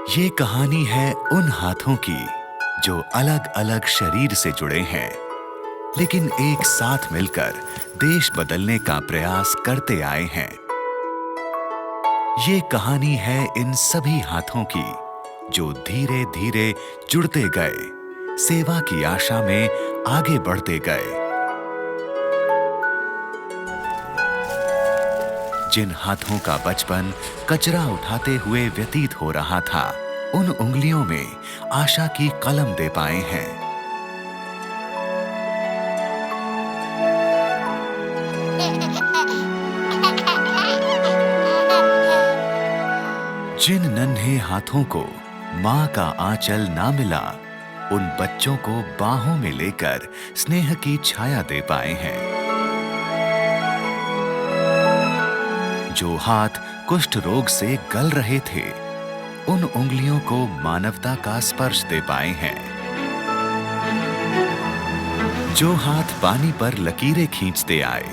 ये कहानी है उन हाथों की जो अलग अलग शरीर से जुड़े हैं, लेकिन एक साथ मिलकर देश बदलने का प्रयास करते आए हैं। ये कहानी है इन सभी हाथों की जो धीरे धीरे जुड़ते गए, सेवा की आशा में आगे बढ़ते गए। जिन हाथों का बचपन कचरा उठाते हुए व्यतीत हो रहा था, उन उंगलियों में आशा की कलम दे पाए हैं। जिन नन्हे हाथों को माँ का आंचल ना मिला, उन बच्चों को बाहों में लेकर स्नेह की छाया दे पाए हैं। जो हाथ कुष्ठ रोग से गल रहे थे, उन उंगलियों को मानवता का स्पर्श दे पाए हैं। जो हाथ पानी पर लकीरें खींचते आए,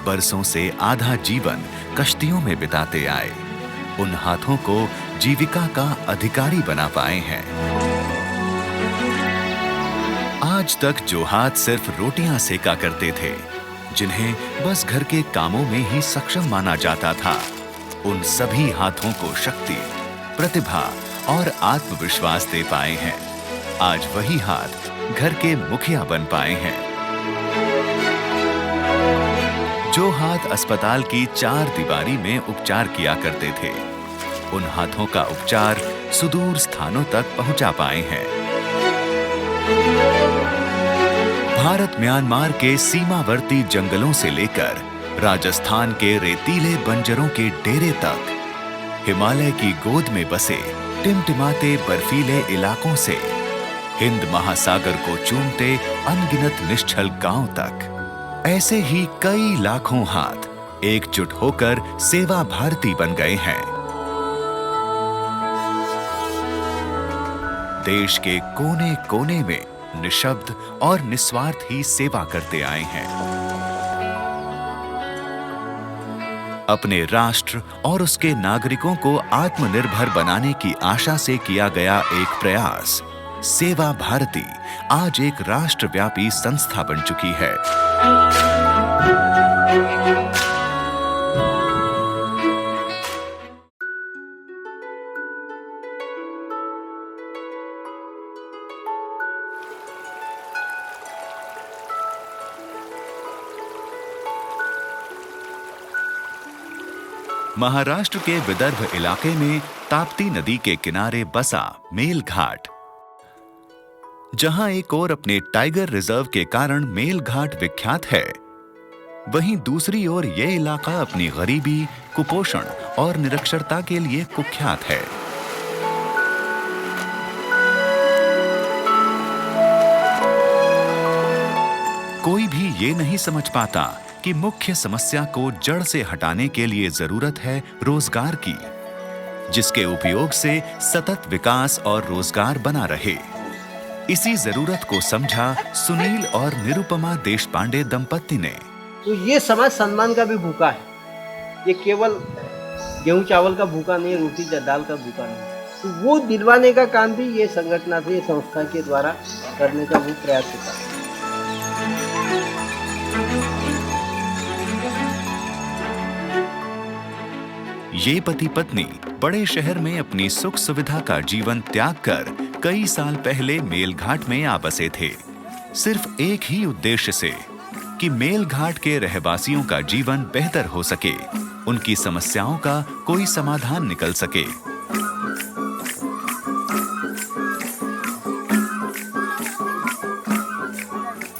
बरसों से आधा जीवन कश्तियों में बिताते आए, उन हाथों को जीविका का अधिकारी बना पाए हैं। आज तक जो हाथ सिर्फ रोटियां सेका करते थे, जिन्हें बस घर के कामों में ही सक्षम माना जाता था, उन सभी हाथों को शक्ति, प्रतिभा और आत्मविश्वास दे पाए हैं। आज वही हाथ घर के मुखिया बन पाए हैं। जो हाथ अस्पताल की चार दीवारी में उपचार किया करते थे, उन हाथों का उपचार सुदूर स्थानों तक पहुंचा पाए हैं। भारत म्यांमार के सीमावर्ती जंगलों से लेकर राजस्थान के रेतीले बंजरों के डेरे तक, हिमालय की गोद में बसे टिमटिमाते बर्फीले इलाकों से हिंद महासागर को चूमते अनगिनत निश्चल गांव तक, ऐसे ही कई लाखों हाथ एकजुट होकर सेवा भारती बन गए हैं। देश के कोने कोने में निशब्द और निस्वार्थ ही सेवा करते आए हैं। अपने राष्ट्र और उसके नागरिकों को आत्मनिर्भर बनाने की आशा से किया गया एक प्रयास, सेवा भारती, आज एक राष्ट्रव्यापी संस्था बन चुकी है। महाराष्ट्र के विदर्भ इलाके में ताप्ती नदी के किनारे बसा मेलघाट, जहां एक ओर अपने टाइगर रिजर्व के कारण मेलघाट विख्यात है, वहीं दूसरी ओर यह इलाका अपनी गरीबी, कुपोषण और निरक्षरता के लिए कुख्यात है। कोई भी ये नहीं समझ पाता कि मुख्य समस्या को जड़ से हटाने के लिए जरूरत है रोजगार की, जिसके उपयोग से सतत विकास और रोजगार बना रहे। इसी जरूरत को समझा सुनील और निरुपमा देशपांडे दंपत्ति ने। तो ये समाज सम्मान का भी भूखा है, ये केवल गेहूं चावल का भूखा नहीं, रोटी दाल का भूखा नहीं। तो वो दिलवाने का काम भी ये संगठन से, ये संस्था के द्वारा करने का वो प्रयास होता है। ये पति पत्नी बड़े शहर में अपनी सुख सुविधा का जीवन त्याग कर कई साल पहले मेलघाट में आ बसे थे, सिर्फ एक ही उद्देश्य से कि मेलघाट के रहवासियों का जीवन बेहतर हो सके, उनकी समस्याओं का कोई समाधान निकल सके।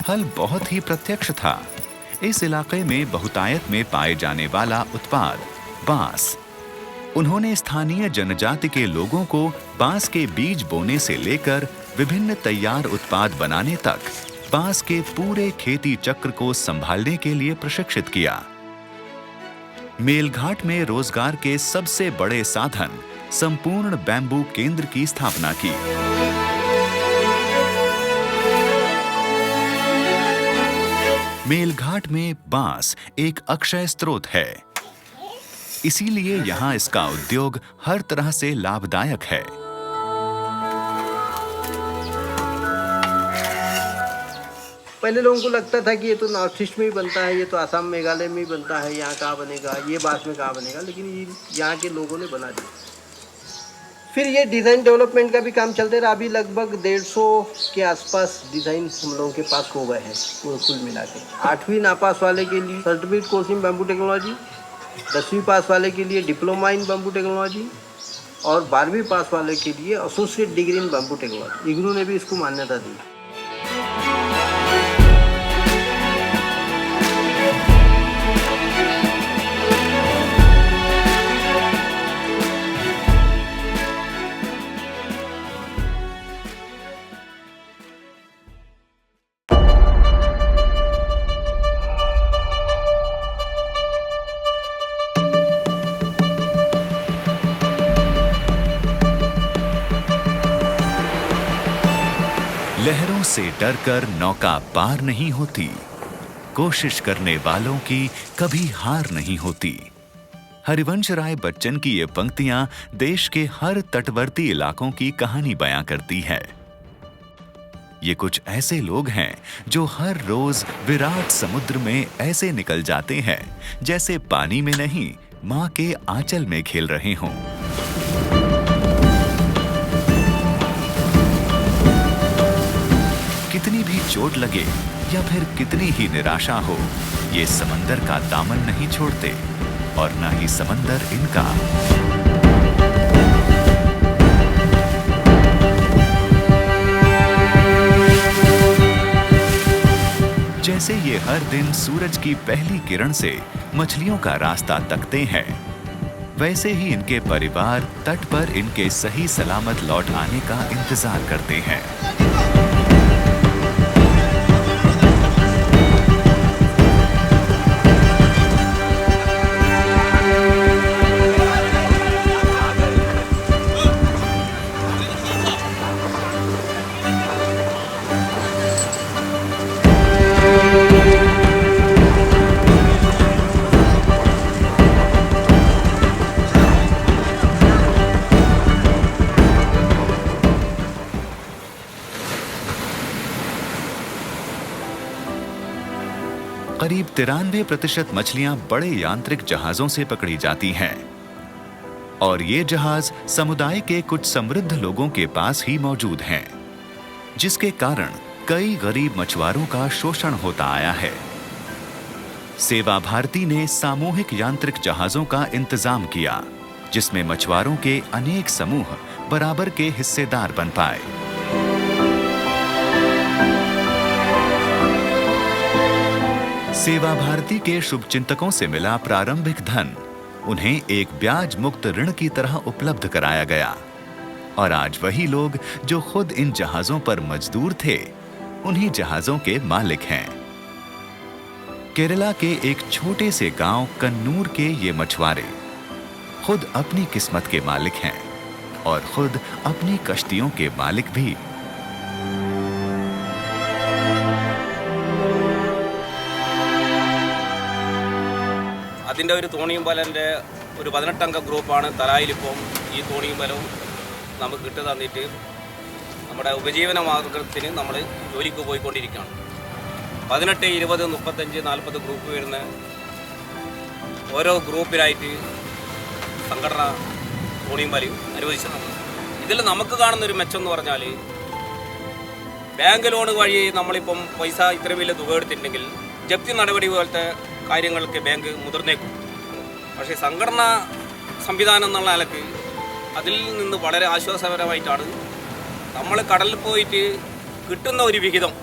हल बहुत ही प्रत्यक्ष था। इस इलाके में बहुतायत में पाए जाने वाला उत्पाद बांस। उन्होंने स्थानीय जनजाति के लोगों को बांस के बीज बोने से लेकर विभिन्न तैयार उत्पाद बनाने तक बांस के पूरे खेती चक्र को संभालने के लिए प्रशिक्षित किया। मेलघाट में रोजगार के सबसे बड़े साधन संपूर्ण बैम्बू केंद्र की स्थापना की। मेलघाट में बांस एक अक्षय स्रोत है, इसीलिए यहाँ इसका उद्योग हर तरह से लाभदायक है। पहले लोगों को लगता था कि ये तो नॉर्थ ईस्ट में ही बनता है, ये तो आसाम मेघालय में ही बनता है, यहाँ कहाँ बनेगा, ये बास में कहाँ बनेगा, लेकिन ये यहाँ के लोगों ने बना दिया। फिर ये डिज़ाइन डेवलपमेंट का भी काम चलते रहा। अभी लगभग 150 के आसपास डिज़ाइन हम लोगों के पास हो गए हैं कुल मिला के। 8वीं नापास वाले के लिए certificate course in bamboo technology, 10वीं पास वाले के लिए डिप्लोमा इन बैम्बू टेक्नोलॉजी और 12वीं पास वाले के लिए associate degree in bamboo technology. IGNOU ने भी इसको मान्यता दी। लहरों से डरकर नौका पार नहीं होती, कोशिश करने वालों की कभी हार नहीं होती। हरिवंश राय बच्चन की ये पंक्तियां देश के हर तटवर्ती इलाकों की कहानी बयां करती है। ये कुछ ऐसे लोग हैं जो हर रोज विराट समुद्र में ऐसे निकल जाते हैं जैसे पानी में नहीं, मां के आंचल में खेल रहे हों। कितनी भी चोट लगे या फिर कितनी ही निराशा हो, ये समंदर का दामन नहीं छोड़ते और ना ही समंदर इनका। जैसे ये हर दिन सूरज की पहली किरण से मछलियों का रास्ता तकते हैं, वैसे ही इनके परिवार तट पर इनके सही सलामत लौट आने का इंतजार करते हैं। करीब 93% मछलियां बड़े यांत्रिक जहाजों से पकड़ी जाती हैं और ये जहाज समुदाय के कुछ समृद्ध लोगों के पास ही मौजूद हैं, जिसके कारण कई गरीब मछुआरों का शोषण होता आया है। सेवा भारती ने सामूहिक यांत्रिक जहाजों का इंतजाम किया, जिसमें मछुआरों के अनेक समूह बराबर के हिस्सेदार बन पाए। सेवा भारती के शुभचिंतकों से मिला प्रारंभिक धन उन्हें एक ब्याज मुक्त ऋण की तरह उपलब्ध कराया गया और आज वही लोग जो खुद इन जहाजों पर मजदूर थे, उन्हीं जहाजों के मालिक हैं। केरला के एक छोटे से गांव कन्नूर के ये मछुआरे खुद अपनी किस्मत के मालिक हैं और खुद अपनी कश्तियों के मालिक भी। അതിൻ്റെ ഒരു തോണിയും പാലൻ്റെ ഒരു 18-അംഗ ഗ്രൂപ്പാണ് തലായിലിപ്പം ഈ തോണിയും പാലവും നമുക്ക് കിട്ടി തന്നിട്ട് നമ്മുടെ ഉപജീവന മാർഗത്തിന് നമ്മൾ ജോലിക്ക് പോയിക്കൊണ്ടിരിക്കുകയാണ്. 18, 20, 35, 40 ഗ്രൂപ്പ് വരുന്ന ഓരോ ഗ്രൂപ്പിലായിട്ട് സംഘടന തോണിയും പാലയും അനുവദിച്ചിട്ടുണ്ട്. ഇതിൽ നമുക്ക് കാണുന്നൊരു മെച്ചം എന്ന് പറഞ്ഞാൽ ബാങ്ക് ലോൺ വഴി നമ്മളിപ്പം പൈസ ഇത്ര വലിയ തുക എടുത്തിട്ടുണ്ടെങ്കിൽ ജപ്തി നടപടി പോലത്തെ കാര്യങ്ങൾക്ക് ബാങ്ക് മുതിർന്നേക്കും. പക്ഷേ സംഘടനാ സംവിധാനം എന്നുള്ള നിലക്ക് അതിൽ നിന്ന് വളരെ ആശ്വാസകരമായിട്ടാണ് നമ്മൾ കടലിൽ പോയിട്ട് കിട്ടുന്ന ഒരു വിഹിതം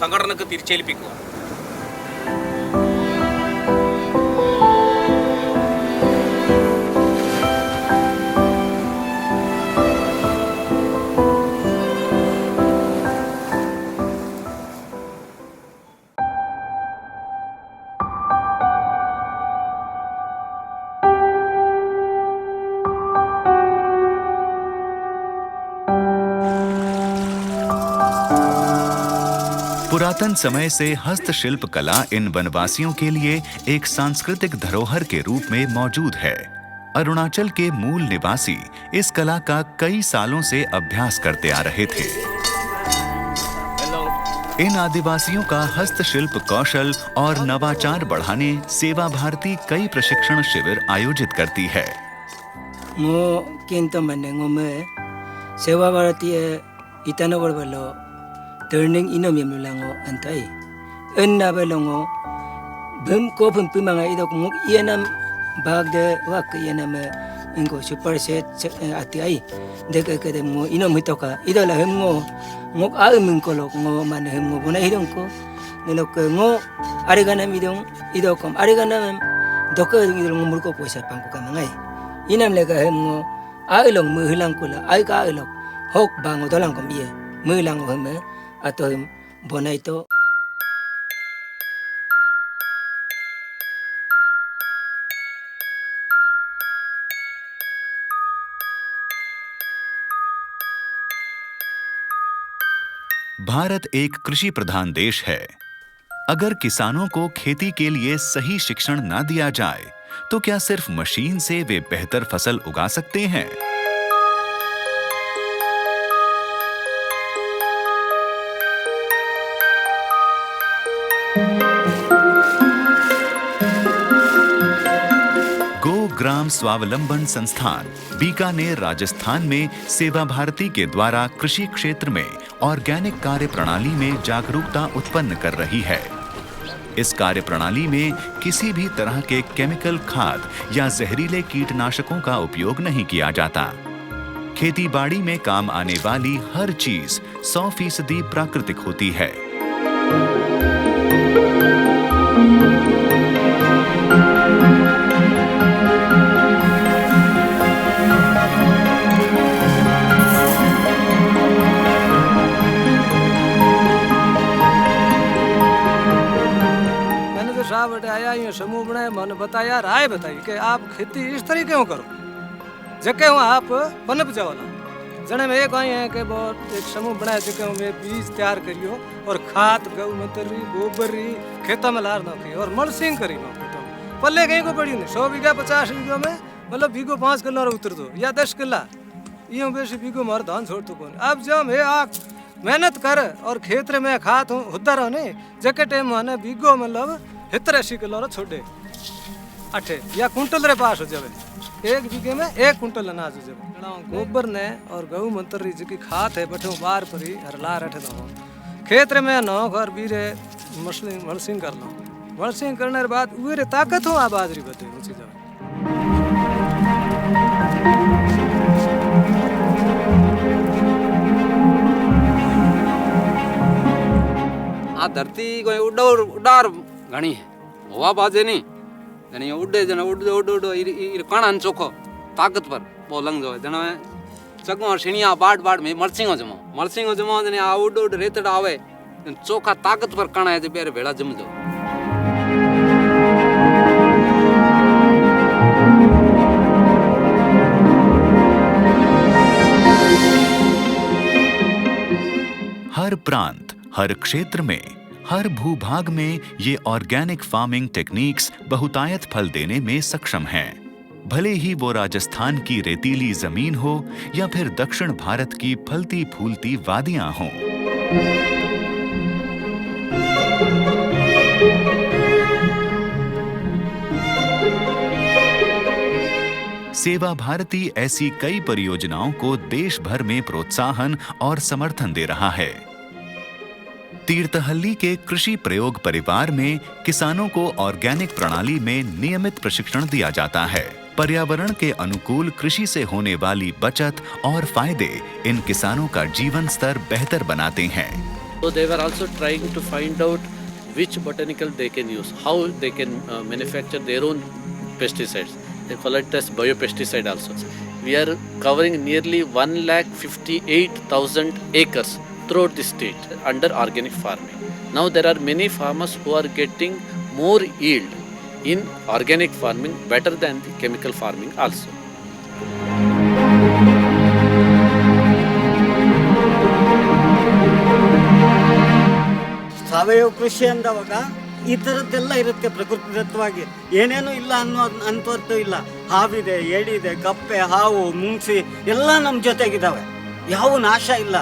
സംഘടനക്ക് തിരിച്ചേൽപ്പിക്കുക. पुरातन समय से हस्तशिल्प कला इन वनवासियों के लिए एक सांस्कृतिक धरोहर के रूप में मौजूद है। अरुणाचल के मूल निवासी इस कला का कई सालों से अभ्यास करते आ रहे थे। इन आदिवासियों का हस्तशिल्प कौशल और नवाचार बढ़ाने सेवा भारती कई प्रशिक्षण शिविर आयोजित करती है। ngô kiên tâm mình ngô mê sewa barati itanogor belo turning inom yemlango antai enna belongo bum ko bum pimanga idok ngok yenam bagde wak yenam ingo super set ati ai deka kede mo inom hitoka idola hemmo ngok a min ko lok ngo man hemmo bona hidong ko nelok ngo ariganam idong idokom ariganam dokka idong mulko poisa pangko kamangai inam lega hemmo ailong muhilang kula ai ka ailok hok bango dolang kom ye muhilang hemme ato hem bonaito Bharat एक कृषि प्रधान देश है। अगर किसानों को खेती के लिए सही शिक्षण ना दिया जाए तो क्या सिर्फ मशीन से वे बेहतर फसल उगा सकते हैं? गो ग्राम स्वावलंबन संस्थान बीकानेर राजस्थान में सेवा भारती के द्वारा कृषि क्षेत्र में ऑर्गेनिक कार्य प्रणाली में जागरूकता उत्पन्न कर रही है। इस कार्य प्रणाली में किसी भी तरह के केमिकल खाद या जहरीले कीटनाशकों का उपयोग नहीं किया जाता। खेती-बाड़ी में काम आने वाली हर चीज 100% प्राकृतिक होती है। बटे आया यूँ समूह बनाए मैंने बताया राय बताई कि आप खेती इस तरीके क्यों करो जके हूँ आप पनप जाओ ना जने में एक आई है कि बहुत एक समूह बनाए जके हूँ मैं बीज तैयार करियो और खाद गऊ मंत्री गोबर खेतों में लार नौकरी और मलसिंग करी नौकरी पल्ले कहीं को पड़ी नहीं 100 बीघा 50 बीघा में मतलब बीघो 5 किलो उतर दो या 10 किला यूँ बेसी बीघो मार धान छोड़ तो कौन अब जब मैं आग मेहनत कर और खेत में खाद होता रहो नहीं जके टाइम माने बीघो मतलब 80 किलो छोड़े 8 या कुंटल रे पास हो जावे 1 बीघे में 1 कुंटल अनाज हो जावे गोबर ने और गऊ मंत्री जी की खाद है बठो बार परी हरला रठे दो खेत में नो घर बीरे मलसिंग कर लो मलसिंग करने के बाद उरे ताकत हो आ बाजरी बते ऊंची जावे आ धरती कोई उडार घणी है हवा बाजे नहीं जने उड़े जने उड़ काना चोखो ताकत पर वो लंग जो जने चगो शिनिया बाट में मलसिंग जमो जने आ उड़ रेतड़ा आवे चोखा ताकत पर काना है जे बेरे भेड़ा जम जो हर प्रांत हर क्षेत्र में हर भूभाग में ये ऑर्गेनिक फार्मिंग टेक्निक्स बहुतायत फल देने में सक्षम हैं। भले ही वो राजस्थान की रेतीली जमीन हो या फिर दक्षिण भारत की फलती फूलती वादियां हों। सेवा भारती ऐसी कई परियोजनाओं को देश भर में प्रोत्साहन और समर्थन दे रहा है। तीर्थहल्ली के कृषि प्रयोग परिवार में किसानों को ऑर्गेनिक प्रणाली में नियमित प्रशिक्षण दिया जाता है। पर्यावरण के अनुकूल कृषि से होने वाली बचत और फायदे इन किसानों का जीवन स्तर बेहतर बनाते हैं। So they were also trying to find out which botanical they can use, how they can manufacture their own pesticides. They call it as biopesticide also. We are covering nearly 1,58,000 acres throughout the state under organic farming. Now there are many farmers who are getting more yield in organic farming better than the chemical farming also. ಸಾವಯವ ಕೃಷಿ ಅಂದವಾಗ ಈ ಥರದ್ದೆಲ್ಲ ಇರುತ್ತೆ ಪ್ರಕೃತಿದತ್ತವಾಗಿ ಏನೇನೂ ಇಲ್ಲ ಅಂತವತ್ತು ಇಲ್ಲ ಹಾವಿದೆ ಏಡಿದೆ ಕಪ್ಪೆ ಹಾವು ಮುಂಗ್ಸಿ ಎಲ್ಲ ನಮ್ಮ ಜೊತೆಗಿದ್ದಾವೆ ಯಾವ ನಾಶ ಇಲ್ಲ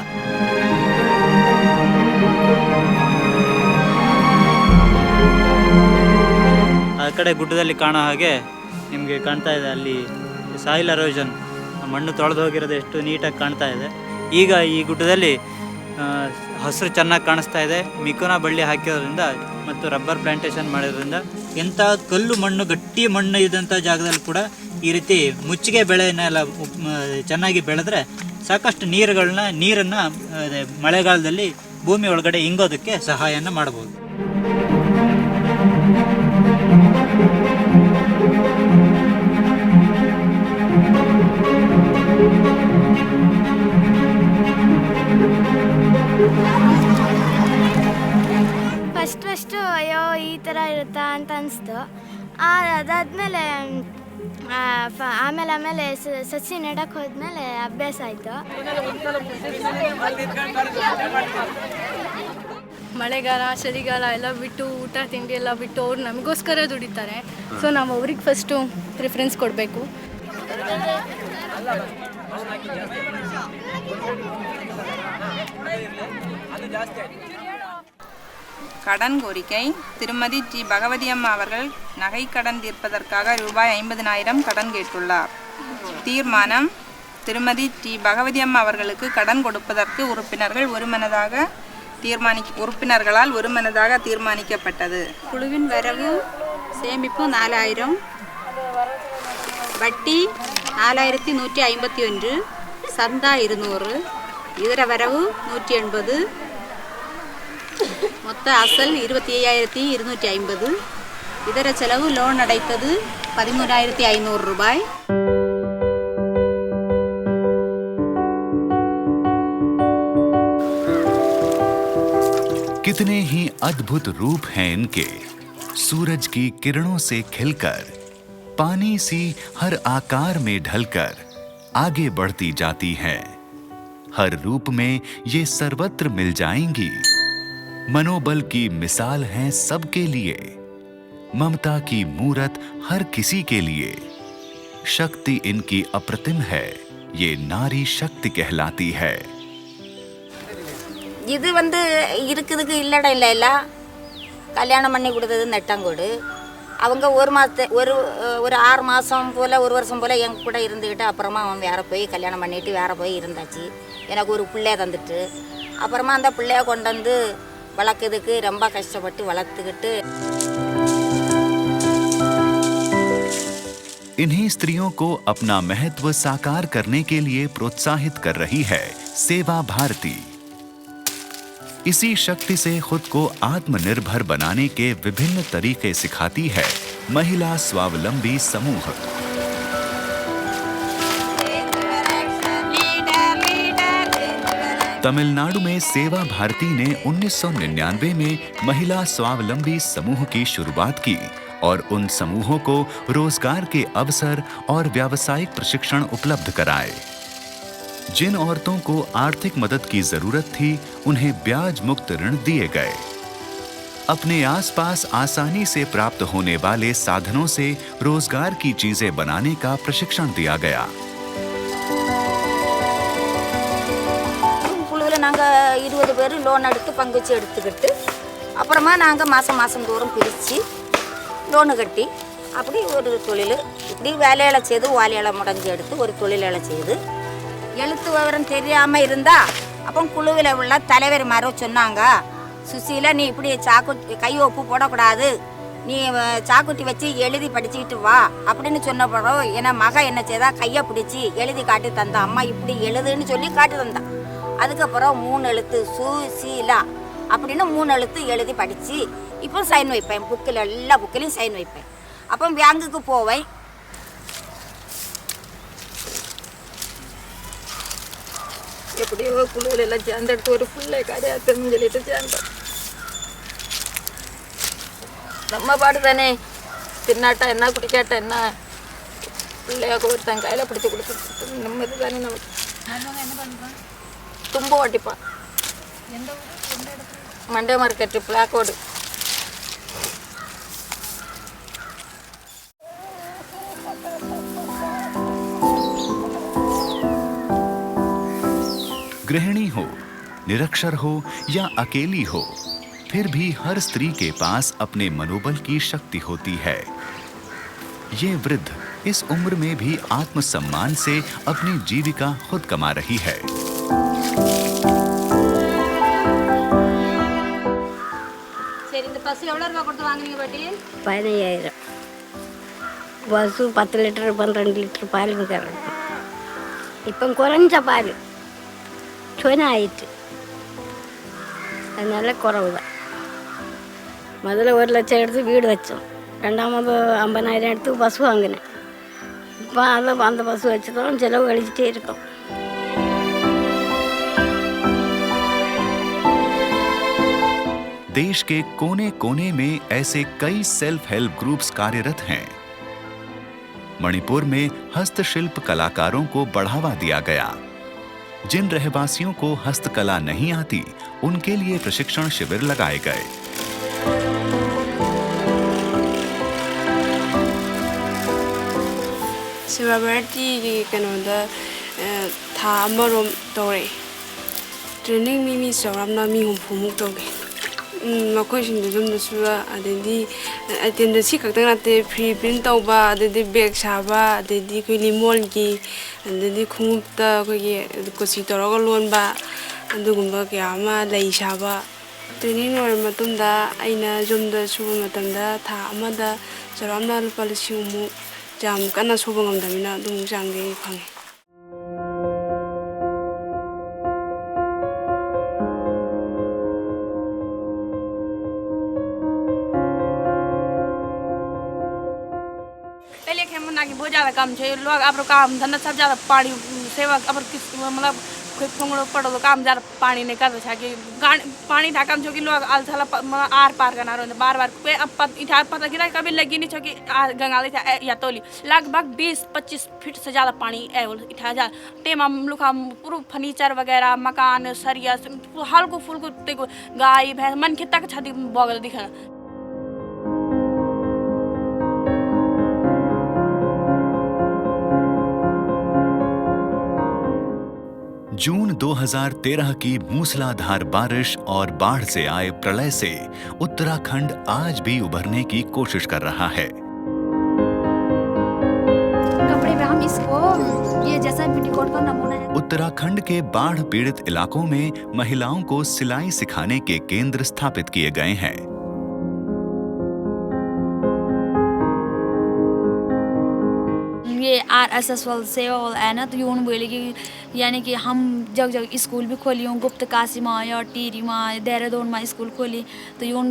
ಕಡೆ ಗುಡ್ಡದಲ್ಲಿ ಕಾಣೋ ಹಾಗೆ ನಿಮಗೆ ಕಾಣ್ತಾ ಇದೆ. ಅಲ್ಲಿ ಸಾಯಿಲ್ ಅರೋಷನ್, ಮಣ್ಣು ತೊಳೆದು ಹೋಗಿರೋದು ಎಷ್ಟು ನೀಟಾಗಿ ಕಾಣ್ತಾ ಇದೆ. ಈಗ ಈ ಗುಡ್ಡದಲ್ಲಿ ಹಸಿರು ಚೆನ್ನಾಗಿ ಕಾಣಿಸ್ತಾ ಇದೆ. ಮಿಕೋನಾ ಬಳ್ಳಿ ಹಾಕಿರೋದ್ರಿಂದ ಮತ್ತು ರಬ್ಬರ್ ಪ್ಲಾಂಟೇಶನ್ ಮಾಡಿರೋದ್ರಿಂದ ಎಂಥ ಕಲ್ಲು ಮಣ್ಣು, ಗಟ್ಟಿ ಮಣ್ಣು ಇದ್ದಂಥ ಜಾಗದಲ್ಲಿ ಕೂಡ ಈ ರೀತಿ ಮುಚ್ಚಿಗೆ ಬೆಳೆಯನ್ನೆಲ್ಲ ಚೆನ್ನಾಗಿ ಬೆಳೆದ್ರೆ ಸಾಕಷ್ಟು ನೀರನ್ನು ಮಳೆಗಾಲದಲ್ಲಿ ಭೂಮಿ ಒಳಗಡೆ ಇಂಗೋದಕ್ಕೆ ಸಹಾಯನ ಮಾಡ್ಬೋದು. ಫಸ್ಟು ಅಯ್ಯೋ ಈ ಥರ ಇರುತ್ತಾ ಅಂತ ಅನಿಸ್ತು. ಅದಾದಮೇಲೆ ಆಮೇಲೆ ಸಸಿ ನೆಡಕ್ಕೆ ಹೋದ್ಮೇಲೆ ಅಭ್ಯಾಸ ಆಯಿತು. ಮಳೆಗಾಲ ಚಳಿಗಾಲ ಎಲ್ಲ ಬಿಟ್ಟು ಊಟ ತಿಂಡಿ ಎಲ್ಲ ಬಿಟ್ಟು ಅವ್ರು ನಮಗೋಸ್ಕರ ದುಡಿತಾರೆ. ಸೊ ನಾವು ಅವ್ರಿಗೆ ಫಸ್ಟು ಪ್ರಿಫರೆನ್ಸ್ ಕೊಡಬೇಕು. கடன் கோரிக்கை. திருமதி டி பகவதி அம்மா அவர்கள் நகை கடன் தீர்ப்பதற்காக ரூபாய் 50,000 கடன் கேட்டுள்ளார். தீர்மானம். திருமதி டி பகவதி அம்மா அவர்களுக்கு கடன் கொடுப்பதற்கு உறுப்பினர்களால் ஒருமனதாக தீர்மானிக்கப்பட்டது. குழுவின் வரவு சேமிப்பு 4,000, வட்டி 4,151, சந்தா 200, இதர வரவு 180, மொத்த அசல் 25,250, இதர செலவு லோன் அடைத்தது 13,500 ரூபாய். कितने ही अद्भुत रूप हैं इनके। सूरज की किरणों से खिलकर, पानी सी हर आकार में ढलकर आगे बढ़ती जाती हैं। हर रूप में ये सर्वत्र मिल जाएंगी। मनोबल की मिसाल हैं सबके लिए, ममता की मूरत हर किसी के लिए। शक्ति इनकी अप्रतिम है, ये नारी शक्ति कहलाती है। இது இருக்குதுக்கு இல்லடா இல்ல கல்யாணம் பண்ணி கொடுத்தது நெட்டாங்கோடு. அவங்க ஒரு 6 மாதம் போல் 1 வருஷம் போல் எங்க கூட இருந்துக்கிட்டு அப்புறமா அவன் வேற போய் கல்யாணம் பண்ணிட்டு வேற போய் இருந்தாச்சு. எனக்கு ஒரு பிள்ளைய தந்துட்டு அப்புறமா அந்த பிள்ளைய கொண்டு வந்து வளர்க்குறதுக்கு ரொம்ப கஷ்டப்பட்டு வளர்த்துக்கிட்டு. इन्हीं स्त्रियों को अपना महत्व साकार करने के लिए प्रोत्साहित कर रही है सेवा भारती। इसी शक्ति से खुद को आत्मनिर्भर बनाने के विभिन्न तरीके सिखाती है महिला स्वावलंबी समूह। तमिलनाडु में सेवा भारती ने 1999 में महिला स्वावलंबी समूह की शुरुआत की और उन समूहों को रोजगार के अवसर और व्यावसायिक प्रशिक्षण उपलब्ध कराए। जिन औरतों को आर्थिक मदद की जरूरत थी उन्हें ब्याज मुक्त ऋण दिए गए। अपने आसपास आसानी से प्राप्त होने वाले साधनों से रोजगार की चीजें बनाने का प्रशिक्षण दिया गया। நாங்கள் 20 பேர் லோன் எடுத்து பங்குச்சு எடுத்துக்கிட்டு அப்புறமா நாங்கள் மாதம் தோறும் பிரித்து லோனு கட்டி அப்படி ஒரு தொழில் இப்படி வேலையில செய்து வாலையில முடஞ்சி எடுத்து ஒரு தொழிலை செய்து எழுத்து விவரம் தெரியாமல் இருந்தா அப்போ குழுவில் உள்ள தலைவர் மாதிரி சொன்னாங்க, சுசீலா நீ இப்படி கை ஒப்பு போடக்கூடாது, நீ சாக்குட்டி வச்சு எழுதி படிச்சுக்கிட்டு வா அப்படின்னு சொன்ன பிறகு என் மக என்ன செய்தா கையை பிடிச்சி எழுதி காட்டி தந்தா. அம்மா இப்படி எழுதுன்னு சொல்லி காட்டி தந்தா. அதுக்கப்புறம் 3 எழுத்து சுசீலா அப்படின்னு 3 எழுத்து எழுதி படித்து இப்போ சைன் வைப்பேன். புக்கில் எல்லா புக்கிலையும் சைன் வைப்பேன். அப்போ பேங்குக்கு போவேன். எப்படியோ குழுவில் எல்லாம் சேர்ந்தெடுத்து ஒரு பிள்ளை கரையாத்தன்னு சொல்லிட்டு சேர்ந்தோம். நம்ம பாடு தானே, தின்னாட்டா என்ன குடிக்காட்டா என்ன, பிள்ளையாக ஒருத்தன் கையில் பிடிச்சி கொடுத்து நிம்மதி தானே நமக்கு. தும்பு ஓட்டிப்பான் மண்டே மார்க்கெட்டு பிளாக்கோடு. गृहिणी हो, निरक्षर हो या अकेली हो, फिर भी हर स्त्री के पास अपने मनोबल की शक्ति होती है। ये वृद्ध इस उम्र में भी आत्मसम्मान से अपनी जीविका खुद कमा रही है। ബസ് 10 ലിറ്റർ 12 ലിറ്റർ പാലും കയറും. ഇപ്പം കുറഞ്ഞ പാല് ചൊനായിട്ട് നല്ല കുറവ്. முதல்ல 1 லட்சம் எடுத்து வீடு வச்சோம், ரெண்டாமது 50,000 எடுத்து பஸ் வாங்கினேன். இப்போ அந்த பஸ் வச்சு தான் செலவு கழிச்சிட்டே இருக்கோம். देश के कोने कोने में ऐसे कई सेल्फ हेल्प ग्रुप्स कार्यरत हैं। मणिपुर में हस्तशिल्प कलाकारों को बढ़ावा दिया गया। जिन रहवासियों को हस्तकला नहीं आती उनके लिए प्रशिक्षण शिविर लगाए गए। सेवा भारती की कनोदा था अमरोम तौरे ट्रेनिंग मिमी सौरामना मी हुमुक तौगे मखोइसिंदु जुमदसुवा अदेदि अटेंडेंसी खक्तंग नाते फ्री प्रिंट तौबा अदेदि बैग साबा अदेदि कोइ लिमोल की अदेदि खुमुपता कोइ कोसी तौरगा लोनबा अदुगुंबा कयामा लई साबा ट्रेनिंग लोर मतुंदा आइना जुमदा सुबा मतंदा था अमदा सौरामना लुपा लिसिंग मु जाम कन्ना सोबा ngamdamina dum jangge phange. पहले के मुन्ना की बहुत ज़्यादा काम चाहिए लोग अब काम धंधा सब ज़्यादा पानी सेवा अब किस मतलब कोई फोंगड़ो पड़ो तो काम ज़्यादा पानी नहीं कर रहा कि पानी था काम जो कि लोग आलथला आर पार करना रहे बार बार पे अब इधर पता गिरा कभी लगी नहीं चौकी गंगाली था या तोली लगभग 20-25 फीट से ज़्यादा पानी है इठा जा टेम हम लोग हम पूरा फर्नीचर वगैरह मकान सरिया हल्को फुल्को देखो गाय भैंस मन खेता के छाती बगल दिखा। जून 2013 की मूसलाधार बारिश और बाढ़ से आए प्रलय से उत्तराखंड आज भी उभरने की कोशिश कर रहा है। कपड़े में हम इसको ये जैसा पेटीकोट का नमूना है। उत्तराखंड के बाढ़ पीड़ित इलाकों में महिलाओं को सिलाई सिखाने के केंद्र स्थापित किए गए हैं। ये RSS वाल सेवा वाल है ना, तो यूँ बोले कि यानी कि हम जग जग स्कूल भी खोली हूँ, गुप्त काशी में या टीरी में देहरादून में स्कूल खोली तो यूँ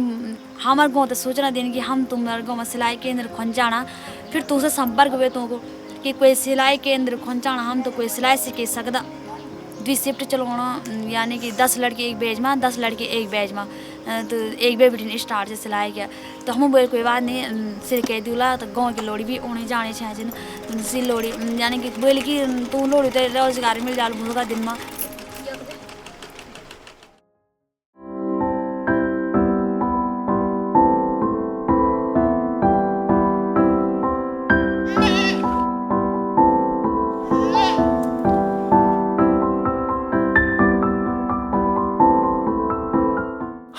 हमारे गाँव तो सोचना देने कि हम तुम्हारे गाँव में सिलाई केंद्र खोल जाना फिर तुझसे संपर्क हुए तुमको कि कोई सिलाई केंद्र खोल जाना हम तो कोई सिलाई सीख सकता 2 शिफ्ट चलवाना यानी कि 10 लड़के एक बैच में 10 लड़के एक बैच में तो एक बैच बिठीन स्टार्ट से सिलाई किया तो हम बोले कोई बात नहीं सिर कह दूला तो गाँव की लोड़ी भी उन्हें जाने चाहिए सिर लोड़ी यानी कि बोले कि तू लोड़ी तो रोजगार मिल जाए भूखा दिन में।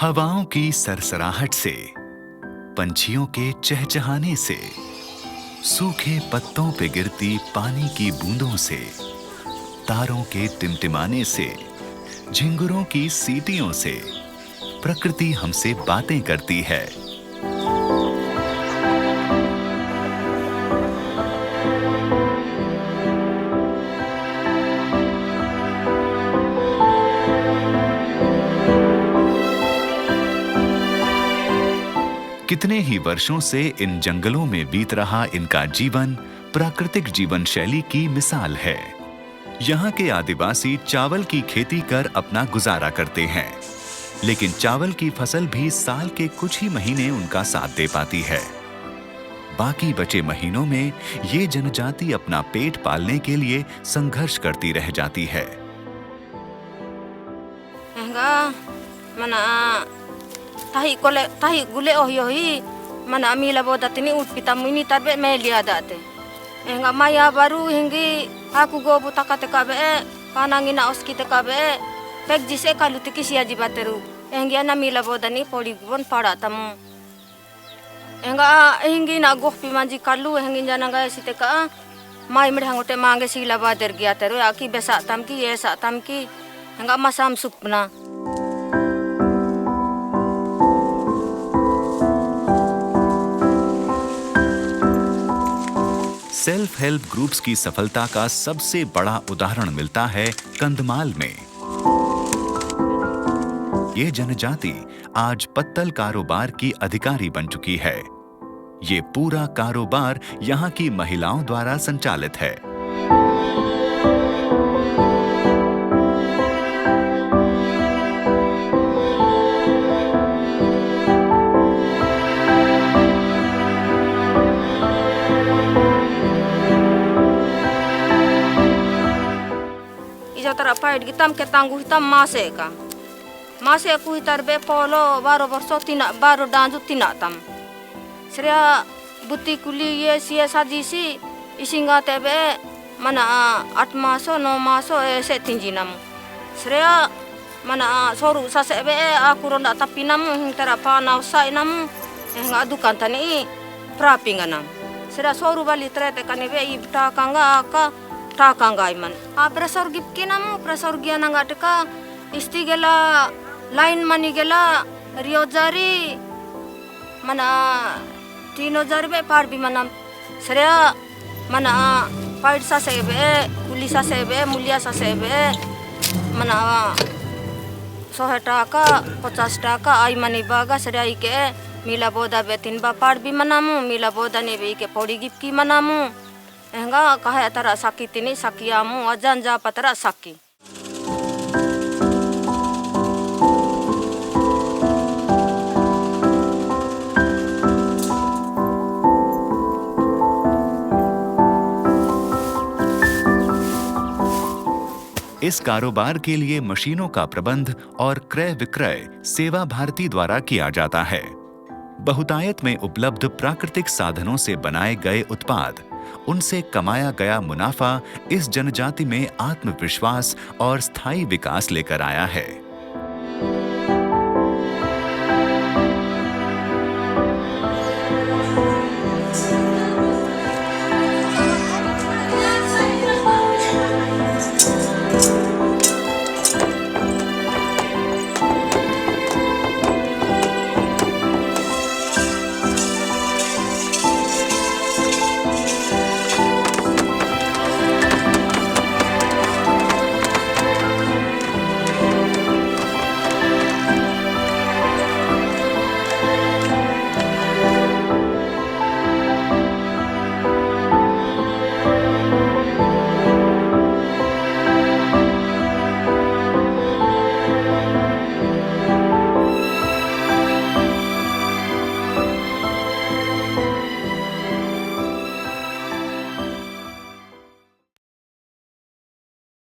हवाओं की सरसराहट से, पंछियों के चहचहाने से, सूखे पत्तों पे गिरती पानी की बूंदों से, तारों के टिमटिमाने से, झिंगुरों की सीटियों से प्रकृति हमसे बातें करती है। कितने ही वर्षों से इन जंगलों में बीत रहा इनका जीवन प्राकृतिक जीवन शैली की मिसाल है। यहाँ के आदिवासी चावल की खेती कर अपना गुजारा करते हैं, लेकिन चावल की फसल भी साल के कुछ ही महीने उनका साथ दे पाती है। बाकी बचे महीनों में ये जनजाति अपना पेट पालने के लिए संघर्ष करती रह जाती है। tahi gule oh yohi mana amila boda tini utpita mini tarbe melia date enga maya baru hingi aku go butaka tekabe kanangina oski tekabe pek jise kaluti kisia jibateru engi ana mila boda ni poli gon pada tamu enga hingi na gopi manji kalu hingi jana ga site ka mai mede hangote mange sila ba dergia teru aki besa tamki esa tamki enga masam supna. Self help groups की सफलता का सबसे बड़ा उदाहरण मिलता है कंधमाल में। ये जनजाति आज पत्तल कारोबार की अधिकारी बन चुकी है। ये पूरा कारोबार यहाँ की महिलाओं द्वारा संचालित है। Paid gitam ke tangguh hitam mase ka mase aku hitar be polo baro borso tina baro danju tina tam sria buti kuli ye sia sajisi isinga tebe mana 8 maso 9 maso se tinjinam sria mana soru sase be aku ronda tapinam hintara pa na usai nam enga dukan tani prapinganam sria soru bali trete kanibe ibta kanga ka Takangai man. Presor gipki namu presor gia nanga teka isti gela line mani gela rio jari mana tino jari be par bi manam seria mana paid sa sebe kuli sa sebe mulia sa sebe mana 100 taka 50 taka ai mani baga seria ike mila boda be tin ba par bi manamu mila boda ne be ike podi gipki manamu enga kahe tara sakitini sakiamu ajanja patara saki. इस कारोबार के लिए मशीनों का प्रबंध और क्रय विक्रय सेवा भारती द्वारा किया जाता है। बहुतायत में उपलब्ध प्राकृतिक साधनों से बनाए गए उत्पाद, उनसे कमाया गया मुनाफा इस जनजाति में आत्मविश्वास और स्थायी विकास लेकर आया है।